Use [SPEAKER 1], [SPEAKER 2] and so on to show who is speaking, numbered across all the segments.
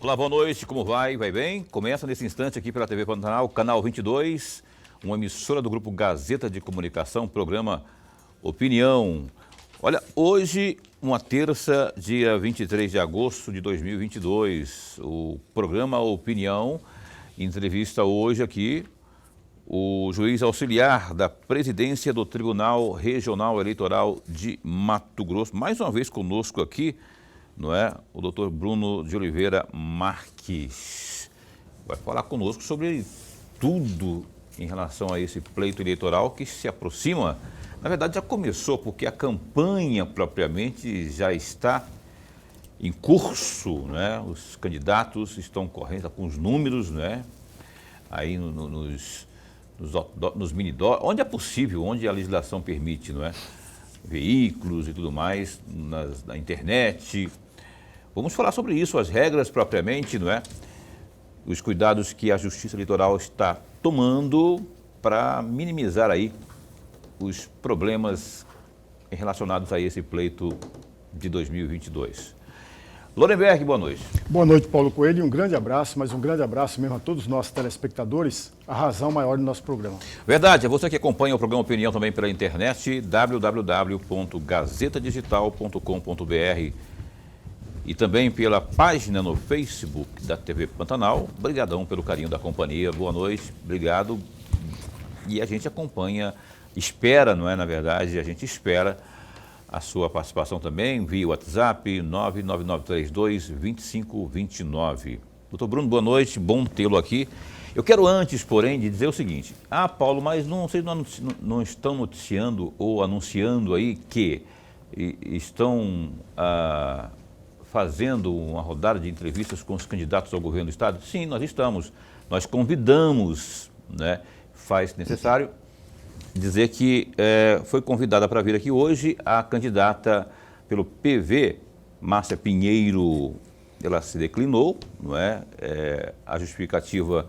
[SPEAKER 1] Olá, boa noite, como vai? Vai bem? Começa nesse instante aqui pela TV Pantanal, canal 22, uma emissora do Grupo Gazeta de Comunicação, programa Opinião. Olha, hoje, uma terça, dia 23 de agosto de 2022, o programa Opinião entrevista hoje aqui o juiz auxiliar da presidência do Tribunal Regional Eleitoral de Mato Grosso, mais uma vez conosco aqui, não é? O doutor Bruno de Oliveira Marques vai falar conosco sobre tudo em relação a esse pleito eleitoral que se aproxima. Na verdade, já começou, porque a campanha propriamente já está em curso, né? Os candidatos estão correndo com os números, né? Aí nos mini-dó, onde é possível, onde a legislação permite, não é? Veículos e tudo mais, na internet. Vamos falar sobre isso, as regras propriamente, não é? Os cuidados que a Justiça Eleitoral está tomando para minimizar aí os problemas relacionados a esse pleito de 2022. Lorenberg, boa noite.
[SPEAKER 2] Boa noite, Paulo Coelho, e um grande abraço, mas um grande abraço mesmo a todos os nossos telespectadores, a razão maior do nosso programa.
[SPEAKER 1] Verdade, é você que acompanha o programa Opinião também pela internet, www.gazetadigital.com.br e também pela página no Facebook da TV Pantanal. Obrigadão pelo carinho da companhia, boa noite, obrigado. E a gente acompanha, espera, não é, na verdade, a gente espera a sua participação também via WhatsApp 99932-2529. Doutor Bruno, boa noite, bom tê-lo aqui. Eu quero antes, porém, de dizer o seguinte. Paulo, mas vocês não estão noticiando ou anunciando aí que estão fazendo uma rodada de entrevistas com os candidatos ao governo do Estado? Sim, nós estamos. Nós convidamos, né? Faz necessário dizer que foi convidada para vir aqui hoje a candidata pelo PV, Márcia Pinheiro. Ela se declinou, não é? A justificativa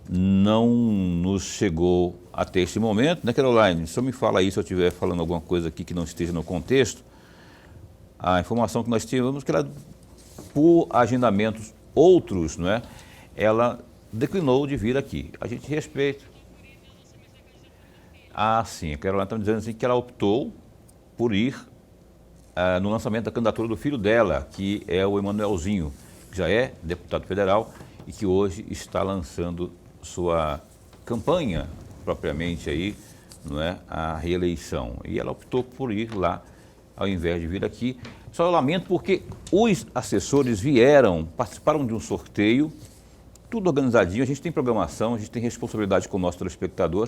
[SPEAKER 1] não nos chegou até este momento, né, Caroline? Só me fala aí se eu estiver falando alguma coisa aqui que não esteja no contexto. A informação que nós tivemos que ela, por agendamentos outros, não é? Ela declinou de vir aqui. A gente respeita. Sim, a Caroline está dizendo assim que ela optou por ir no lançamento da candidatura do filho dela, que é o Emanuelzinho, que já é deputado federal e que hoje está lançando sua campanha propriamente aí, não é, a reeleição. E ela optou por ir lá ao invés de vir aqui. Só eu lamento porque os assessores participaram de um sorteio, tudo organizadinho, a gente tem programação, a gente tem responsabilidade com o nosso telespectador.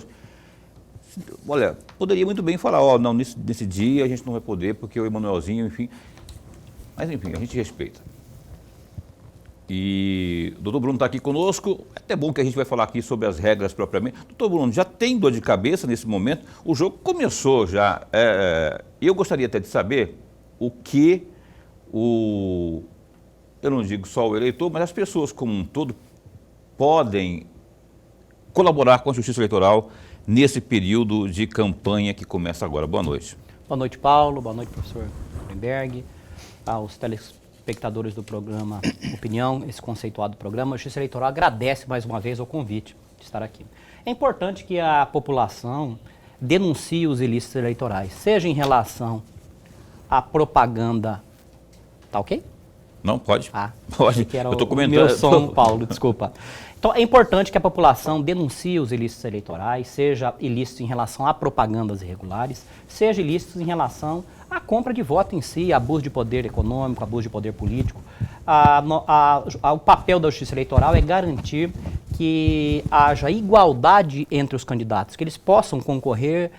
[SPEAKER 1] Olha, poderia muito bem falar, não, nesse dia a gente não vai poder porque o Emanuelzinho, enfim. Mas enfim, a gente respeita. E o doutor Bruno está aqui conosco, é até bom que a gente vai falar aqui sobre as regras propriamente. Doutor Bruno, já tem dor de cabeça nesse momento? O jogo começou já. Eu gostaria até de saber o que eu não digo só o eleitor, mas as pessoas como um todo podem colaborar com a Justiça Eleitoral nesse período de campanha que começa agora. Boa noite.
[SPEAKER 3] Boa noite, Paulo. Boa noite, professor Lorenberg. Aos telespectadores do programa Opinião, esse conceituado programa, a Justiça Eleitoral agradece mais uma vez o convite de estar aqui. É importante que a população denuncie os ilícitos eleitorais, seja em relação à propaganda. Tá ok?
[SPEAKER 1] Não, pode.
[SPEAKER 3] Pode. Que era eu estou comentando. Meu som, Paulo, desculpa. Então, é importante que a população denuncie os ilícitos eleitorais, seja ilícitos em relação a propagandas irregulares, seja ilícitos em relação à compra de voto em si, abuso de poder econômico, abuso de poder político. O papel da Justiça Eleitoral é garantir que haja igualdade entre os candidatos, que eles possam concorrer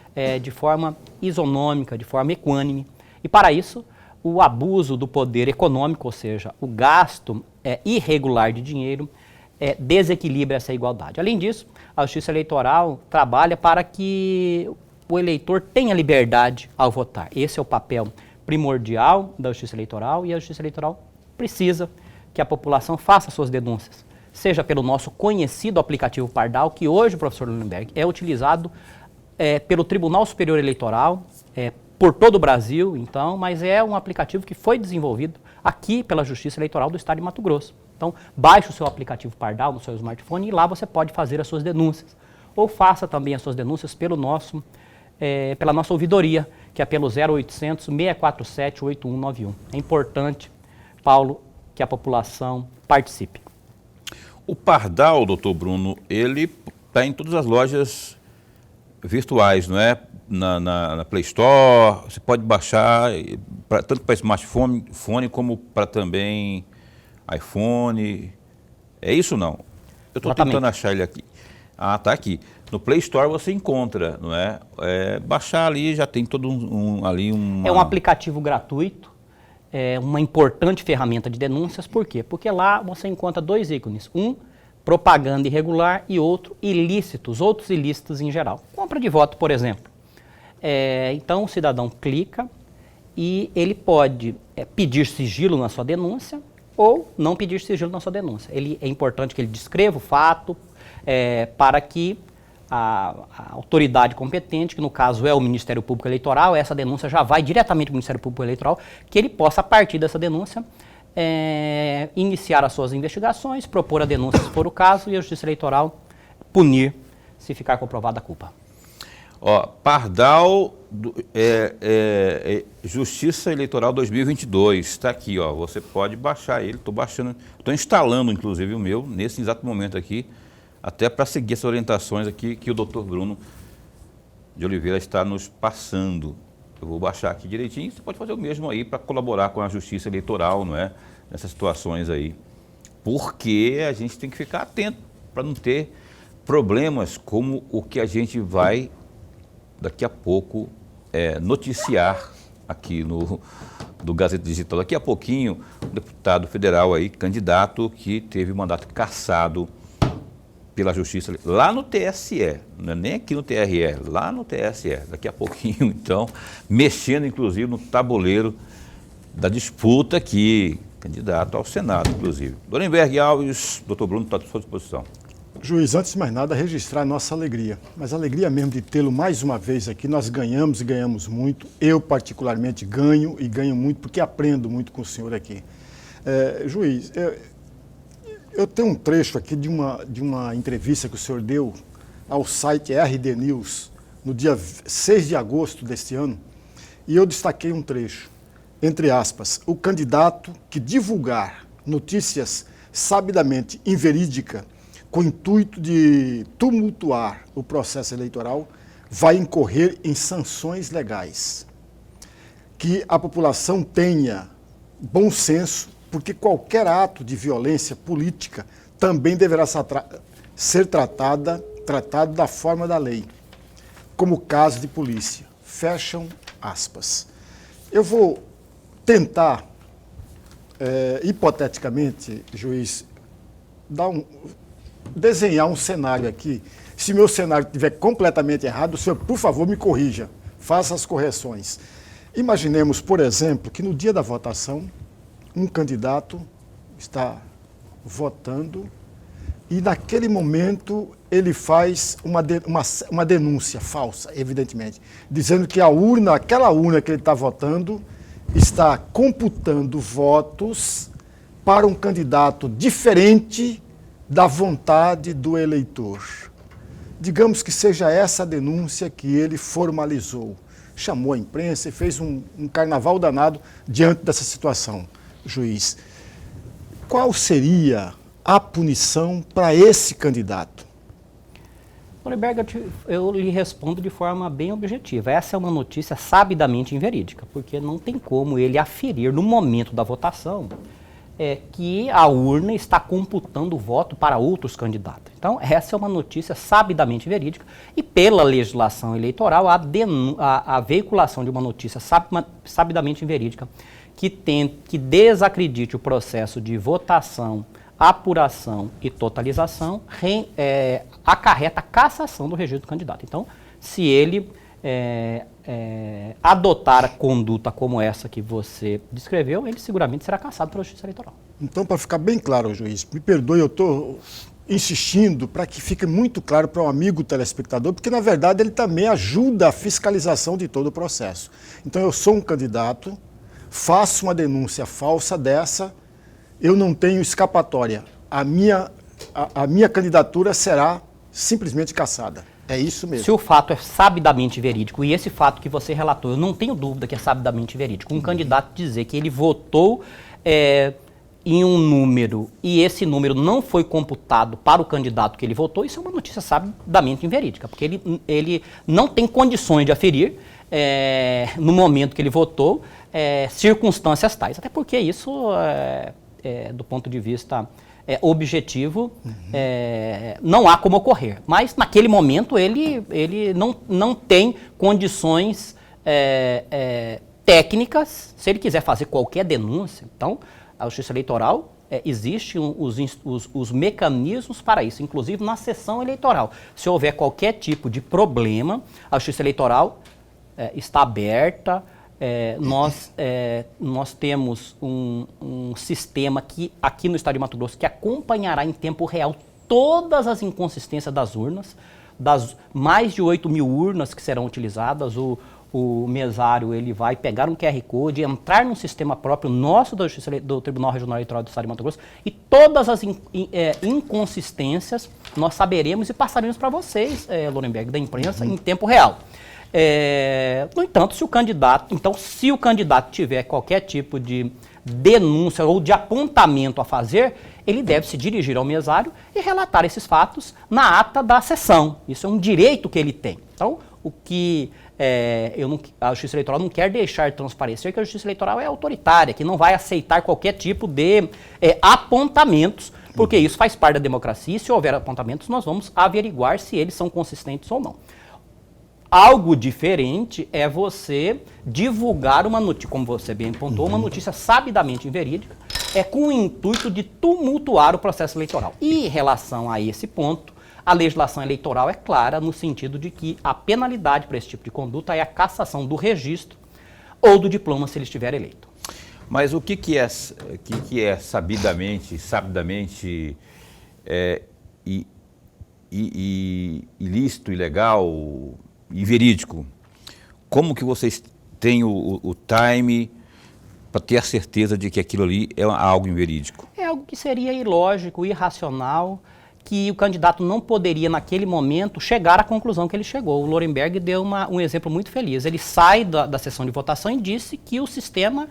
[SPEAKER 3] de forma isonômica, de forma equânime. E, para isso, o abuso do poder econômico, ou seja, o gasto irregular de dinheiro, desequilibra essa igualdade. Além disso, a Justiça Eleitoral trabalha para que o eleitor tenha liberdade ao votar. Esse é o papel primordial da Justiça Eleitoral e a Justiça Eleitoral precisa que a população faça suas denúncias, seja pelo nosso conhecido aplicativo Pardal, que hoje, professor Lorenberg, é utilizado pelo Tribunal Superior Eleitoral, por todo o Brasil, então, mas é um aplicativo que foi desenvolvido aqui pela Justiça Eleitoral do Estado de Mato Grosso. Então, baixe o seu aplicativo Pardal no seu smartphone e lá você pode fazer as suas denúncias. Ou faça também as suas denúncias pela nossa ouvidoria, que é pelo 0800 647 8191. É importante, Paulo, que a população participe.
[SPEAKER 1] O Pardal, doutor Bruno, ele está em todas as lojas virtuais, não é? Na Play Store, você pode baixar tanto para smartphone como para também iPhone. É isso ou não? Eu estou tentando achar ele aqui. Ah, está aqui. No Play Store você encontra, não é? Baixar ali já tem todo
[SPEAKER 3] É um aplicativo gratuito, é uma importante ferramenta de denúncias. Por quê? Porque lá você encontra dois ícones. Um, propaganda irregular, e outro, outros ilícitos em geral. Compra de voto, por exemplo. Então o cidadão clica e ele pode pedir sigilo na sua denúncia ou não pedir sigilo na sua denúncia. É importante que ele descreva o fato para que a autoridade competente, que no caso é o Ministério Público Eleitoral, essa denúncia já vai diretamente para o Ministério Público Eleitoral, que ele possa, a partir dessa denúncia, iniciar as suas investigações, propor a denúncia se for o caso e a Justiça Eleitoral punir se ficar comprovada a culpa.
[SPEAKER 1] Pardal, Justiça Eleitoral 2022, está aqui, você pode baixar ele, estou instalando inclusive o meu, nesse exato momento aqui, até para seguir essas orientações aqui que o doutor Bruno de Oliveira está nos passando. Eu vou baixar aqui direitinho, você pode fazer o mesmo aí para colaborar com a Justiça Eleitoral, não é? Nessas situações aí. Porque a gente tem que ficar atento para não ter problemas como o que a gente vai daqui a pouco noticiar aqui do Gazeta Digital. Daqui a pouquinho, um deputado federal aí, candidato, que teve o mandato cassado pela Justiça, lá no TSE, não é nem aqui no TRE, lá no TSE. Daqui a pouquinho, então, mexendo inclusive no tabuleiro da disputa aqui, candidato ao Senado, inclusive. Dorenberg Alves, doutor Bruno, está à sua disposição.
[SPEAKER 2] Juiz, antes de mais nada, registrar a nossa alegria, mas a alegria mesmo de tê-lo mais uma vez aqui. Nós ganhamos e ganhamos muito. Eu, particularmente, ganho e ganho muito porque aprendo muito com o senhor aqui. Juiz, eu tenho um trecho aqui de uma entrevista que o senhor deu ao site RD News no dia 6 de agosto deste ano, e eu destaquei um trecho, entre aspas: o candidato que divulgar notícias sabidamente inverídicas com o intuito de tumultuar o processo eleitoral vai incorrer em sanções legais. Que a população tenha bom senso, porque qualquer ato de violência política também deverá ser tratado da forma da lei, como caso de polícia. Fecham aspas. Eu vou tentar, hipoteticamente, juiz, desenhar um cenário aqui. Se meu cenário estiver completamente errado, o senhor, por favor, me corrija, faça as correções. Imaginemos, por exemplo, que no dia da votação, um candidato está votando e naquele momento ele faz uma denúncia falsa, evidentemente, dizendo que aquela urna que ele está votando está computando votos para um candidato diferente da vontade do eleitor. Digamos que seja essa a denúncia que ele formalizou. Chamou a imprensa e fez um carnaval danado diante dessa situação. Juiz, qual seria a punição para esse candidato?
[SPEAKER 3] Dorenberg, eu lhe respondo de forma bem objetiva. Essa é uma notícia sabidamente inverídica, porque não tem como ele aferir no momento da votação que a urna está computando o voto para outros candidatos. Então, essa é uma notícia sabidamente verídica e, pela legislação eleitoral, a veiculação de uma notícia sabidamente inverídica que desacredite o processo de votação, apuração e totalização acarreta a cassação do registro do candidato. Então, se ele adotar a conduta como essa que você descreveu, ele seguramente será cassado pela Justiça Eleitoral.
[SPEAKER 2] Então, para ficar bem claro, juiz, me perdoe, eu estou insistindo para que fique muito claro para um amigo telespectador, porque, na verdade, ele também ajuda a fiscalização de todo o processo. Então, eu sou um candidato, faço uma denúncia falsa dessa eu não tenho escapatória. A minha candidatura será simplesmente cassada. É isso mesmo.
[SPEAKER 3] Se o fato é sabidamente verídico, e esse fato que você relatou, eu não tenho dúvida que é sabidamente verídico, um candidato dizer que ele votou em um número e esse número não foi computado para o candidato que ele votou, isso é uma notícia sabidamente inverídica, porque ele não tem condições de aferir, no momento que ele votou, circunstâncias tais. Até porque isso, do ponto de vista objetivo, não há como ocorrer. Mas, naquele momento, ele não tem condições técnicas, se ele quiser fazer qualquer denúncia. Então, a Justiça Eleitoral, existem os mecanismos para isso, inclusive na sessão eleitoral. Se houver qualquer tipo de problema, a Justiça Eleitoral está aberta. Nós temos um sistema aqui no Estado de Mato Grosso que acompanhará em tempo real todas as inconsistências das urnas, das mais de 8.000 urnas que serão utilizadas. O mesário ele vai pegar um QR Code, entrar num sistema próprio nosso do Tribunal Regional Eleitoral do Estado de Mato Grosso e todas as inconsistências nós saberemos e passaremos para vocês, Lorenberg, da imprensa, em tempo real. No entanto, se o candidato tiver qualquer tipo de denúncia ou de apontamento a fazer, ele deve se dirigir ao mesário e relatar esses fatos na ata da sessão. Isso é um direito que ele tem. Então, o que a Justiça Eleitoral não quer deixar transparecer que a Justiça Eleitoral é autoritária, que não vai aceitar qualquer tipo de apontamentos, porque isso faz parte da democracia e se houver apontamentos nós vamos averiguar se eles são consistentes ou não. Algo diferente é você divulgar uma notícia, como você bem apontou, uma notícia sabidamente inverídica, com o intuito de tumultuar o processo eleitoral. E em relação a esse ponto, a legislação eleitoral é clara no sentido de que a penalidade para esse tipo de conduta é a cassação do registro ou do diploma se ele estiver eleito.
[SPEAKER 1] Mas o que é sabidamente ilícito, ilegal e verídico? Como que vocês têm o time para ter a certeza de que aquilo ali é algo inverídico?
[SPEAKER 3] É algo que seria ilógico, irracional, que o candidato não poderia, naquele momento, chegar à conclusão que ele chegou. O Lorenberg deu um exemplo muito feliz. Ele sai da sessão de votação e disse que o sistema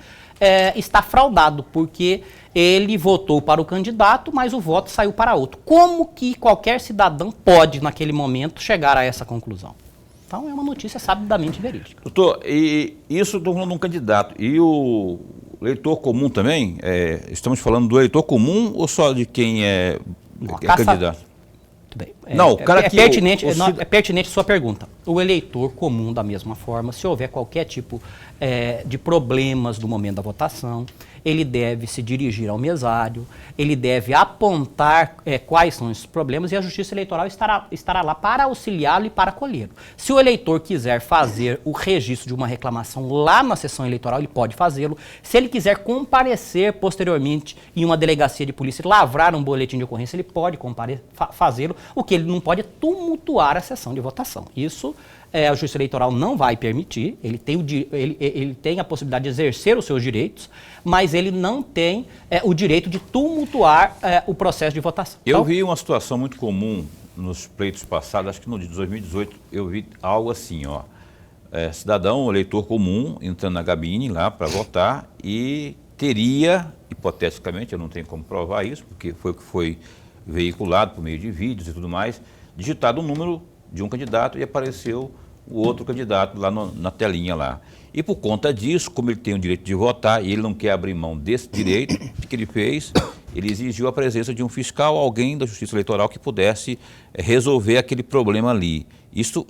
[SPEAKER 3] está fraudado, porque ele votou para o candidato, mas o voto saiu para outro. Como que qualquer cidadão pode, naquele momento, chegar a essa conclusão? Então, é uma notícia sabidamente verídica.
[SPEAKER 1] Doutor, e isso estou falando de um candidato. E o eleitor comum também? Estamos falando do eleitor comum ou só de quem é candidato?
[SPEAKER 3] Muito bem.
[SPEAKER 1] Não, o cara que...
[SPEAKER 3] É pertinente sua pergunta. O eleitor comum, da mesma forma, se houver qualquer tipo de problemas no momento da votação, ele deve se dirigir ao mesário, ele deve apontar quais são esses problemas e a Justiça Eleitoral estará lá para auxiliá-lo e para acolhê-lo. Se o eleitor quiser fazer o registro de uma reclamação lá na sessão eleitoral, ele pode fazê-lo. Se ele quiser comparecer posteriormente em uma delegacia de polícia e lavrar um boletim de ocorrência, ele pode fazê-lo. O que ele não pode é tumultuar a sessão de votação. Isso a Justiça Eleitoral não vai permitir, ele tem a possibilidade de exercer os seus direitos, mas ele não tem o direito de tumultuar o processo de votação.
[SPEAKER 1] Eu vi uma situação muito comum nos pleitos passados, acho que no de 2018, eu vi algo assim, cidadão, eleitor comum, entrando na cabine lá para votar e teria, hipoteticamente, eu não tenho como provar isso, porque foi o que foi veiculado por meio de vídeos e tudo mais, digitado um número de um candidato e apareceu o outro candidato lá na telinha lá. E por conta disso, como ele tem o direito de votar e ele não quer abrir mão desse direito, o que ele fez? Ele exigiu a presença de um fiscal, alguém da Justiça Eleitoral que pudesse resolver aquele problema ali. Isso,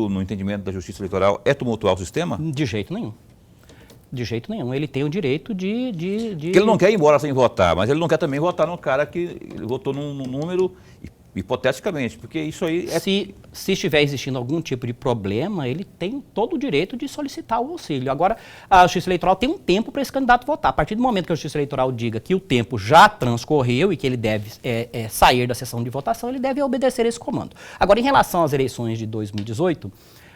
[SPEAKER 1] no entendimento da Justiça Eleitoral, é tumultuar o sistema?
[SPEAKER 3] De jeito nenhum. De jeito nenhum. Ele tem o direito de...
[SPEAKER 1] Porque ele não quer ir embora sem votar, mas ele não quer também votar no cara que votou num número... Hipoteticamente, porque isso aí
[SPEAKER 3] Se estiver existindo algum tipo de problema, ele tem todo o direito de solicitar o auxílio. Agora, a Justiça Eleitoral tem um tempo para esse candidato votar. A partir do momento que a Justiça Eleitoral diga que o tempo já transcorreu e que ele deve sair da sessão de votação, ele deve obedecer esse comando. Agora, em relação às eleições de 2018,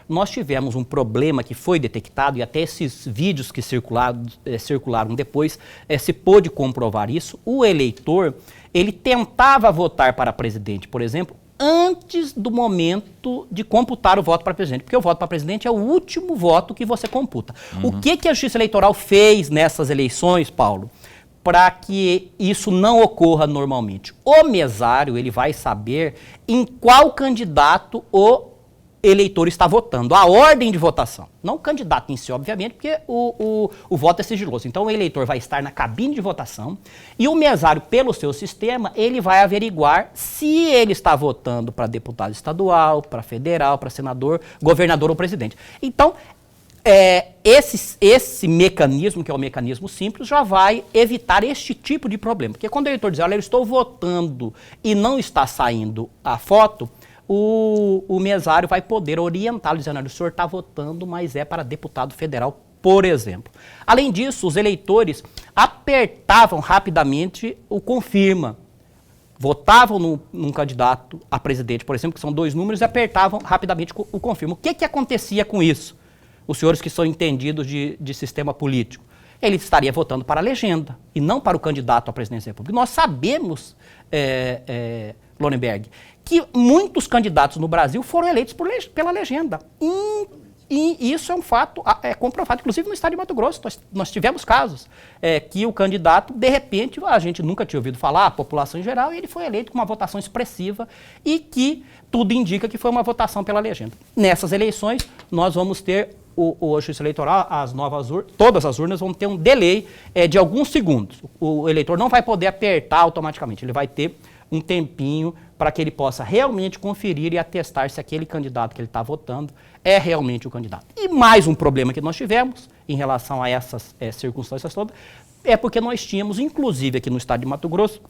[SPEAKER 3] nós tivemos um problema que foi detectado, e até esses vídeos que circularam depois, se pôde comprovar isso. O eleitor, ele tentava votar para presidente, por exemplo, antes do momento de computar o voto para presidente, porque o voto para presidente é o último voto que você computa. O que a Justiça Eleitoral fez nessas eleições, Paulo, para que isso não ocorra normalmente? O mesário, ele vai saber em qual candidato o eleitor está votando, a ordem de votação. Não o candidato em si, obviamente, porque o voto é sigiloso. Então, o eleitor vai estar na cabine de votação e o mesário, pelo seu sistema, ele vai averiguar se ele está votando para deputado estadual, para federal, para senador, governador ou presidente. Então, esse mecanismo, que é um mecanismo simples, já vai evitar este tipo de problema. Porque quando o eleitor diz, olha, eu estou votando e não está saindo a foto, o mesário vai poder orientá-lo, dizendo, olha, o senhor está votando, mas é para deputado federal, por exemplo. Além disso, os eleitores apertavam rapidamente o confirma. Votavam num candidato a presidente, por exemplo, que são 2 números, e apertavam rapidamente o confirma. O que acontecia com isso? Os senhores que são entendidos de sistema político, ele estaria votando para a legenda e não para o candidato à presidência da República. Nós sabemos, Lorenberg, que muitos candidatos no Brasil foram eleitos pela legenda. E isso é um fato comprovado, inclusive no estado de Mato Grosso. Nós tivemos casos que o candidato, de repente, a gente nunca tinha ouvido falar, a população em geral, e ele foi eleito com uma votação expressiva e que tudo indica que foi uma votação pela legenda. Nessas eleições, nós vamos ter a Justiça Eleitoral, todas as urnas vão ter um delay de alguns segundos. O eleitor não vai poder apertar automaticamente, ele vai ter um tempinho para que ele possa realmente conferir e atestar se aquele candidato que ele está votando é realmente o candidato. E mais um problema que nós tivemos em relação a essas circunstâncias todas é porque nós tínhamos, inclusive aqui no estado de Mato Grosso,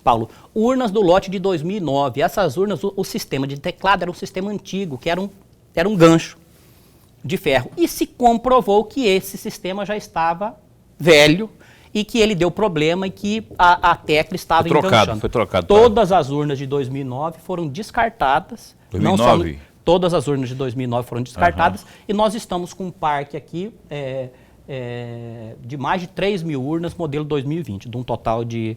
[SPEAKER 3] Paulo, urnas do lote de 2009. Essas urnas, o sistema de teclado era um sistema antigo, que era um gancho de ferro. E se comprovou que esse sistema já estava velho e que ele deu problema e que a tecla estava enganchando.
[SPEAKER 1] Foi trocado.
[SPEAKER 3] Todas as urnas de 2009 foram descartadas.
[SPEAKER 1] 2009?
[SPEAKER 3] Não só, todas as urnas de 2009 foram descartadas. E nós estamos com um parque aqui de mais de 3 mil urnas, modelo 2020. De um total de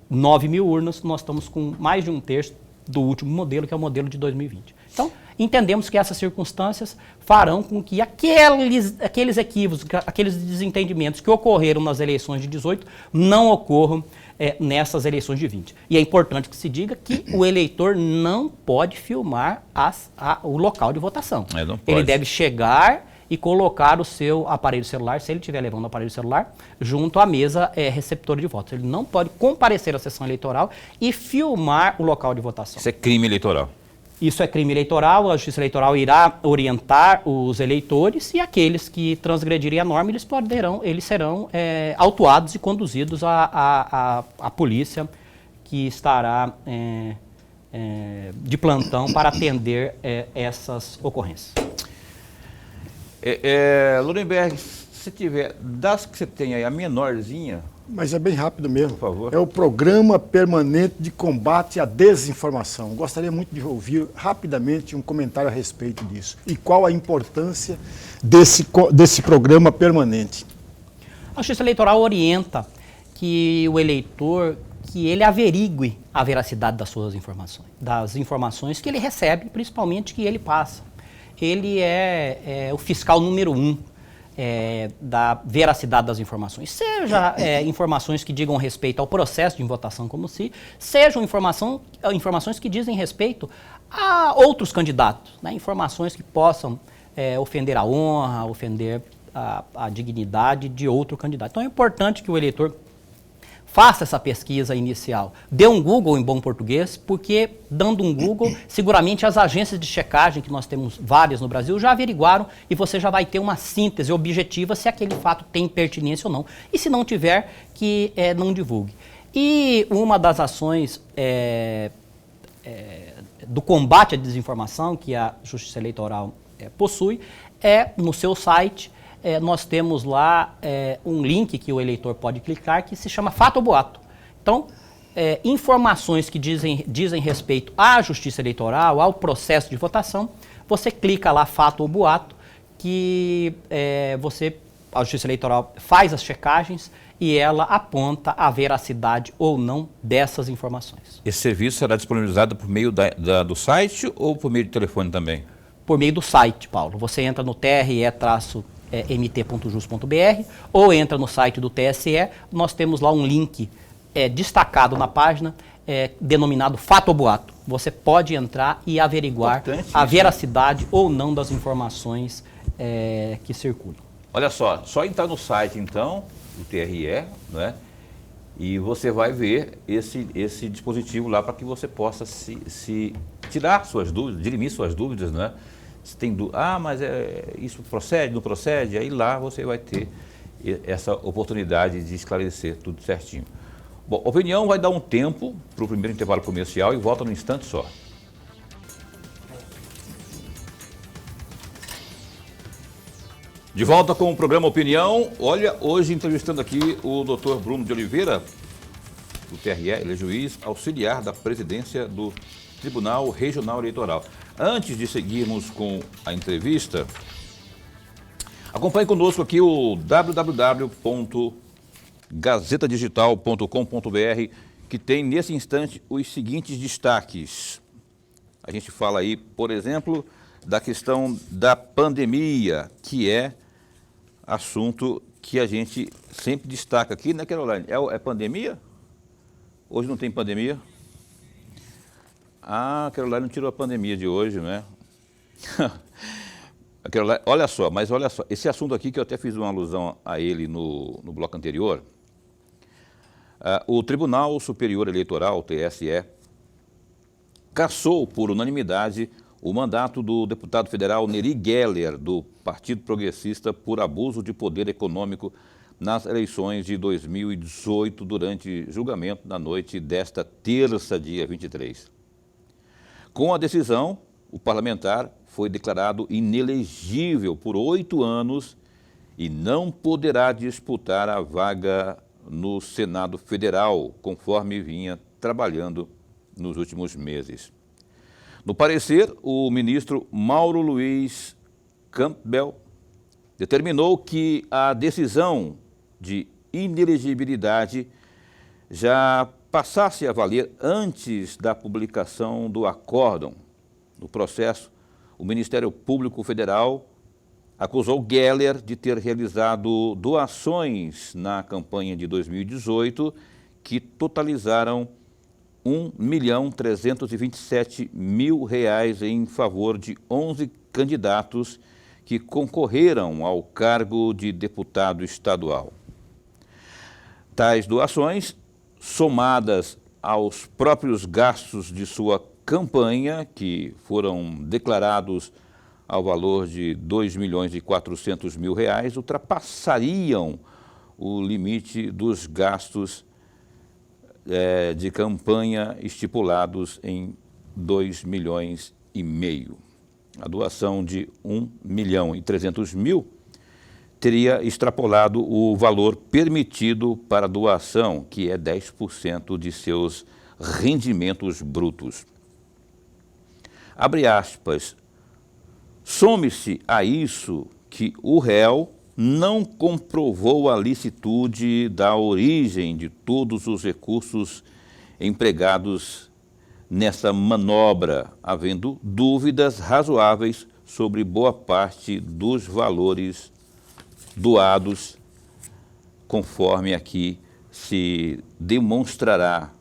[SPEAKER 3] 9 mil urnas, nós estamos com mais de 1/3 do último modelo, que é o modelo de 2020. Então, entendemos que essas circunstâncias farão com que aqueles equívocos, aqueles desentendimentos que ocorreram nas eleições de 18 não ocorram nessas eleições de 20. E é importante que se diga que o eleitor não pode filmar o local de votação. Ele deve chegar e colocar o seu aparelho celular, se ele estiver levando o aparelho celular, junto à mesa receptora de votos. Ele não pode comparecer à sessão eleitoral e filmar o local de votação.
[SPEAKER 1] Isso é crime eleitoral.
[SPEAKER 3] Isso é crime eleitoral, a Justiça Eleitoral irá orientar os eleitores e aqueles que transgredirem a norma, eles serão autuados e conduzidos à polícia, que estará de plantão para atender essas ocorrências.
[SPEAKER 1] Lorenberg, se tiver, das que você tem aí, a menorzinha...
[SPEAKER 2] Mas é bem rápido mesmo.
[SPEAKER 1] Por favor.
[SPEAKER 2] É o Programa Permanente de Combate à Desinformação. Gostaria muito de ouvir rapidamente um comentário a respeito disso. E qual a importância desse programa permanente?
[SPEAKER 3] A Justiça Eleitoral orienta que o eleitor, que ele averigue a veracidade das suas informações, das informações que ele recebe, principalmente que ele passa. Ele é o fiscal número 1. Da veracidade das informações, seja informações que digam respeito ao processo de votação como se, sejam informações que dizem respeito a outros candidatos, né? Informações que possam ofender a honra, ofender a dignidade de outro candidato. Então é importante que o eleitor faça essa pesquisa inicial. Dê um Google em bom português, porque dando um Google, seguramente as agências de checagem, que nós temos várias no Brasil, já averiguaram e você já vai ter uma síntese objetiva se aquele fato tem pertinência ou não. E se não tiver, que não divulgue. E uma das ações do combate à desinformação que a Justiça Eleitoral possui no seu site. Nós temos lá um link que o eleitor pode clicar que se chama Fato ou Boato. Então, informações que dizem respeito à Justiça Eleitoral, ao processo de votação, você clica lá, fato ou boato, que a Justiça Eleitoral faz as checagens e ela aponta a veracidade ou não dessas informações.
[SPEAKER 1] Esse serviço será disponibilizado por meio do site ou por meio de telefone também?
[SPEAKER 3] Por meio do site, Paulo. Você entra no tre-mt.jus.br ou entra no site do TSE, nós temos lá um link destacado na página, denominado fato ou boato. Você pode entrar e averiguar a veracidade ou não das informações que circulam.
[SPEAKER 1] Olha só entrar no site então, do TRE, né? E você vai ver esse dispositivo lá para que você possa se tirar suas dúvidas, dirimir suas dúvidas, né? Se tem dúvida, mas isso procede, não procede, aí lá você vai ter essa oportunidade de esclarecer tudo certinho. Bom, a opinião vai dar um tempo para o primeiro intervalo comercial e volta num instante só. De volta com o programa Opinião. Olha, hoje entrevistando aqui o Dr. Bruno de Oliveira, do TRE, ele é juiz auxiliar da presidência do Tribunal Regional Eleitoral. Antes de seguirmos com a entrevista, acompanhe conosco aqui o www.gazetadigital.com.br, que tem nesse instante os seguintes destaques. A gente fala aí, por exemplo, da questão da pandemia, que é assunto que a gente sempre destaca aqui, né, Caroline? É pandemia? Hoje não tem pandemia? A Caroline não tirou a pandemia de hoje, né? Caroline, olha só, esse assunto aqui que eu até fiz uma alusão a ele no bloco anterior, o Tribunal Superior Eleitoral, TSE, cassou por unanimidade o mandato do deputado federal Nery Geller, do Partido Progressista, por abuso de poder econômico nas eleições de 2018, durante julgamento na noite desta terça, dia 23. Com a decisão, o parlamentar foi declarado inelegível por 8 anos e não poderá disputar a vaga no Senado Federal, conforme vinha trabalhando nos últimos meses. No parecer, o ministro Mauro Luiz Campbell determinou que a decisão de inelegibilidade já passasse a valer antes da publicação do acórdão. No processo, o Ministério Público Federal acusou Geller de ter realizado doações na campanha de 2018 que totalizaram R$1.327.000 em favor de 11 candidatos que concorreram ao cargo de deputado estadual. Tais doações, somadas aos próprios gastos de sua campanha, que foram declarados ao valor de R$2.400.000, ultrapassariam o limite dos gastos de campanha estipulados em R$2,5 milhões. A doação de R$1.300.000 teria extrapolado o valor permitido para doação, que é 10% de seus rendimentos brutos. Abre aspas, some-se a isso que o réu não comprovou a licitude da origem de todos os recursos empregados nessa manobra, havendo dúvidas razoáveis sobre boa parte dos valores doados, conforme aqui se demonstrará,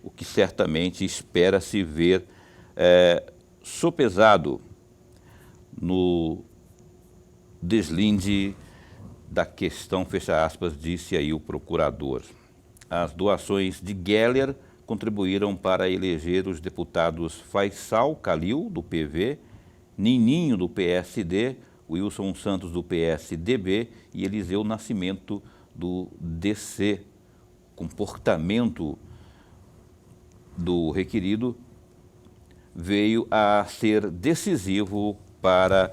[SPEAKER 1] o que certamente espera-se ver sopesado no deslinde da questão, fecha aspas, disse aí o procurador. As doações de Geller contribuíram para eleger os deputados Faisal Khalil, do PV, Nininho, do PSD, Wilson Santos, do PSDB e Eliseu Nascimento, do DC. Comportamento do requerido veio a ser decisivo para,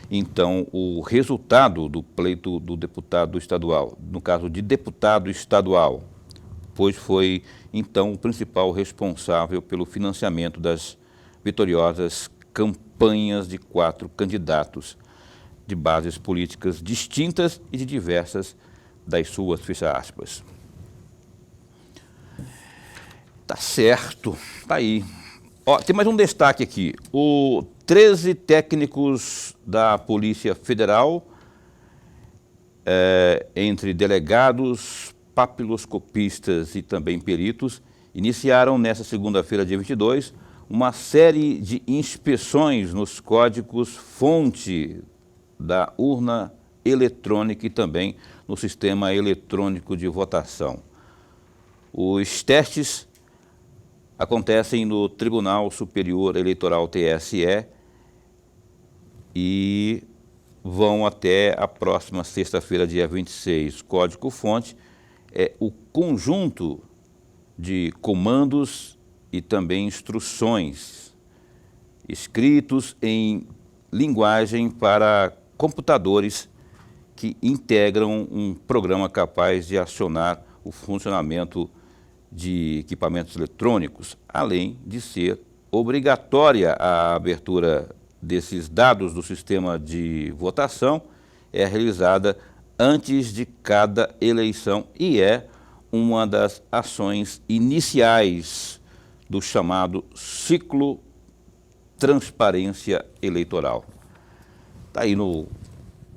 [SPEAKER 1] então, o resultado do pleito do deputado estadual. No caso de deputado estadual, pois foi, então, o principal responsável pelo financiamento das vitoriosas campanhas de 4 candidatos de bases políticas distintas e de diversas das suas, fecha aspas. Tá certo, tá aí. Ó, tem mais um destaque aqui. 13 técnicos da Polícia Federal, entre delegados, papiloscopistas e também peritos, iniciaram nesta segunda-feira, dia 22, uma série de inspeções nos códigos-fonte da urna eletrônica e também no sistema eletrônico de votação. Os testes acontecem no Tribunal Superior Eleitoral, TSE, e vão até a próxima sexta-feira, dia 26. Código-fonte é o conjunto de comandos e também instruções escritos em linguagem para computadores que integram um programa capaz de acionar o funcionamento de equipamentos eletrônicos, além de ser obrigatória a abertura desses dados do sistema de votação, é realizada antes de cada eleição e é uma das ações iniciais do chamado ciclo transparência eleitoral. Está aí no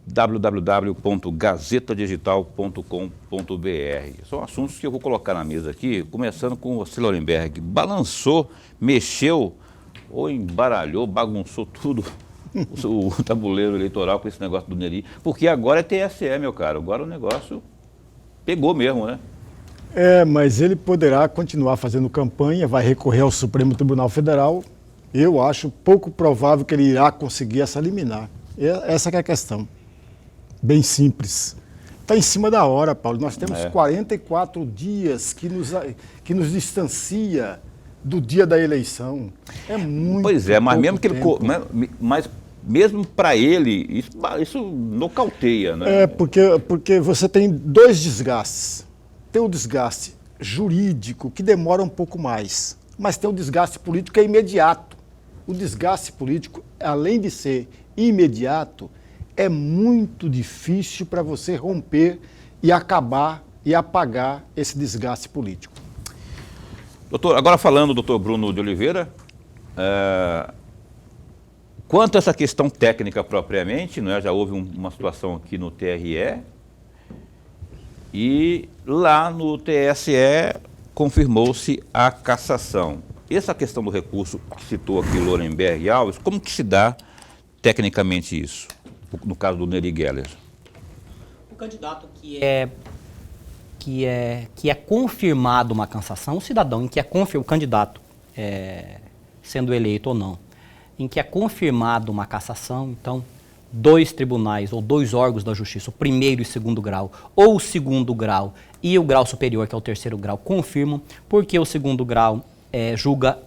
[SPEAKER 1] www.gazetadigital.com.br. São assuntos que eu vou colocar na mesa aqui, começando com você, Lorenberg. Balançou, mexeu ou embaralhou, bagunçou tudo o tabuleiro eleitoral com esse negócio do Nery, porque agora é TSE, meu caro, agora o negócio pegou mesmo, né?
[SPEAKER 2] Mas ele poderá continuar fazendo campanha, vai recorrer ao Supremo Tribunal Federal. Eu acho pouco provável que ele irá conseguir essa liminar. Essa que é a questão. Bem simples. Está em cima da hora, Paulo. Nós temos 44 dias que nos distancia do dia da eleição. É muito.
[SPEAKER 1] Pois é, mas mesmo que ele, mas mesmo para ele, isso nocauteia, né?
[SPEAKER 2] Porque você tem 2 desgastes. Tem o desgaste jurídico, que demora um pouco mais, mas tem o desgaste político que é imediato. O desgaste político, além de ser imediato, é muito difícil para você romper e acabar e apagar esse desgaste político.
[SPEAKER 1] Doutor, agora falando, doutor Bruno de Oliveira, quanto a essa questão técnica propriamente, não é? Já houve uma situação aqui no TRE e lá no TSE confirmou-se a cassação. Essa questão do recurso que citou aqui Lorenberg Alves, como que se dá tecnicamente isso, no caso do Nery Geller?
[SPEAKER 3] O candidato que é confirmado uma cassação, o cidadão em que é o candidato, sendo eleito ou não, em que é confirmado uma cassação, então 2 tribunais ou 2 órgãos da justiça, o primeiro e segundo grau, ou o segundo grau e o grau superior, que é o terceiro grau, confirmam, porque o segundo grau julga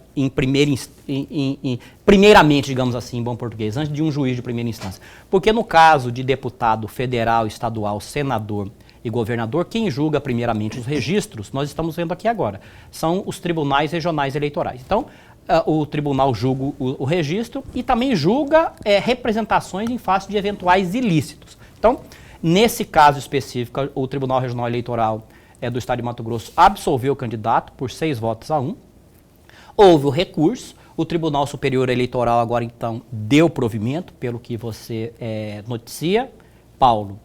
[SPEAKER 3] primeiramente, digamos assim, em bom português, antes de um juiz de primeira instância. Porque no caso de deputado federal, estadual, senador e governador, quem julga primeiramente os registros, nós estamos vendo aqui agora, são os tribunais regionais eleitorais. Então, o tribunal julga o registro e também julga representações em face de eventuais ilícitos. Então, nesse caso específico, o Tribunal Regional Eleitoral do Estado de Mato Grosso absolveu o candidato por 6-1. Houve o recurso, o Tribunal Superior Eleitoral agora então deu provimento, pelo que você noticia, Paulo,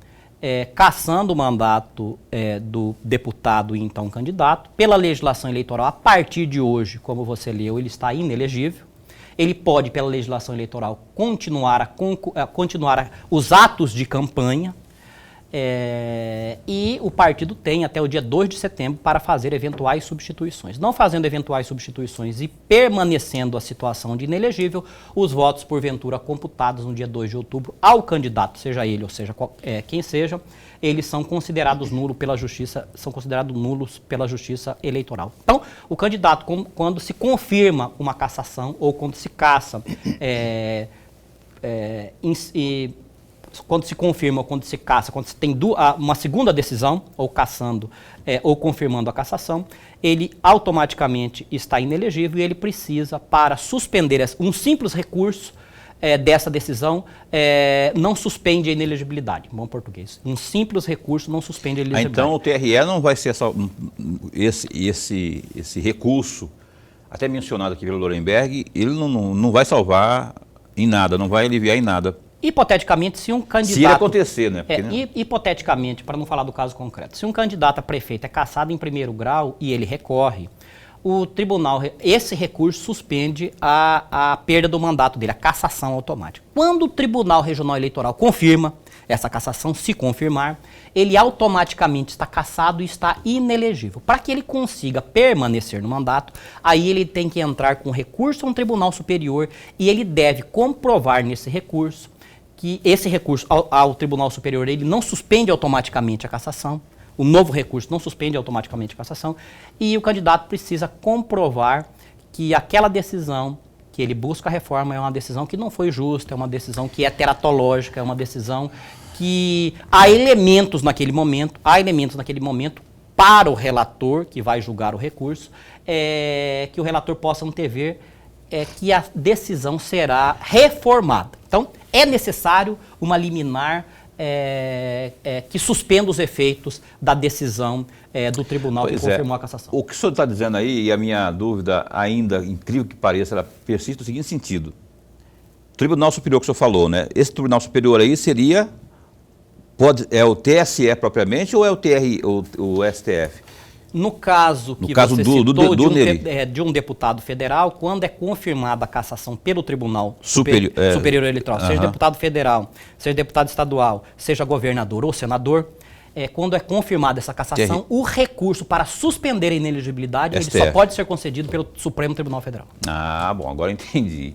[SPEAKER 3] cassando o mandato do deputado e então candidato. Pela legislação eleitoral, a partir de hoje, como você leu, ele está inelegível. Ele pode, pela legislação eleitoral, continuar os atos de campanha, e o partido tem até o dia 2 de setembro para fazer eventuais substituições. Não fazendo eventuais substituições e permanecendo a situação de inelegível, os votos porventura computados no dia 2 de outubro ao candidato, seja ele ou seja quem seja, eles são considerados nulos pela justiça, eleitoral. Então, o candidato, quando se confirma uma cassação ou quando se cassa quando se confirma ou quando se cassa, quando se tem uma segunda decisão, ou cassando ou confirmando a cassação, ele automaticamente está inelegível e ele precisa, para suspender um simples recurso dessa decisão, não suspende a inelegibilidade, em bom português. Um simples recurso não suspende a inelegibilidade.
[SPEAKER 1] Então o TRE não vai ser só esse recurso, até mencionado aqui pelo Lorenberg, ele não vai salvar em nada, não vai aliviar em nada.
[SPEAKER 3] Hipoteticamente, se um candidato...
[SPEAKER 1] Se ele acontecer, né? Porque, né?
[SPEAKER 3] Hipoteticamente, para não falar do caso concreto, se um candidato a prefeito é cassado em primeiro grau e ele recorre, o tribunal, esse recurso suspende a perda do mandato dele, a cassação automática. Quando o Tribunal Regional Eleitoral confirma essa cassação, se confirmar, ele automaticamente está cassado e está inelegível. Para que ele consiga permanecer no mandato, aí ele tem que entrar com recurso a um tribunal superior e ele deve comprovar nesse recurso que esse recurso ao Tribunal Superior ele não suspende automaticamente a cassação, o novo recurso não suspende automaticamente a cassação, e o candidato precisa comprovar que aquela decisão que ele busca a reforma é uma decisão que não foi justa, é uma decisão que é teratológica, é uma decisão que há elementos naquele momento para o relator que vai julgar o recurso, que o relator possa antever que a decisão será reformada. Então, é necessário uma liminar que suspenda os efeitos da decisão do tribunal que confirmou a cassação.
[SPEAKER 1] O que o senhor está dizendo aí, e a minha dúvida, ainda incrível que pareça, ela persiste no seguinte sentido. O Tribunal Superior que o senhor falou, né? Esse Tribunal Superior aí seria, é o TSE propriamente ou é o STF?
[SPEAKER 3] No caso que você citou de um deputado federal, quando é confirmada a cassação pelo Tribunal Superior Eleitoral, seja deputado federal, seja deputado estadual, seja governador ou senador, quando é confirmada essa cassação, o recurso para suspender a inelegibilidade ele só pode ser concedido pelo Supremo Tribunal Federal.
[SPEAKER 1] Ah, bom, agora entendi.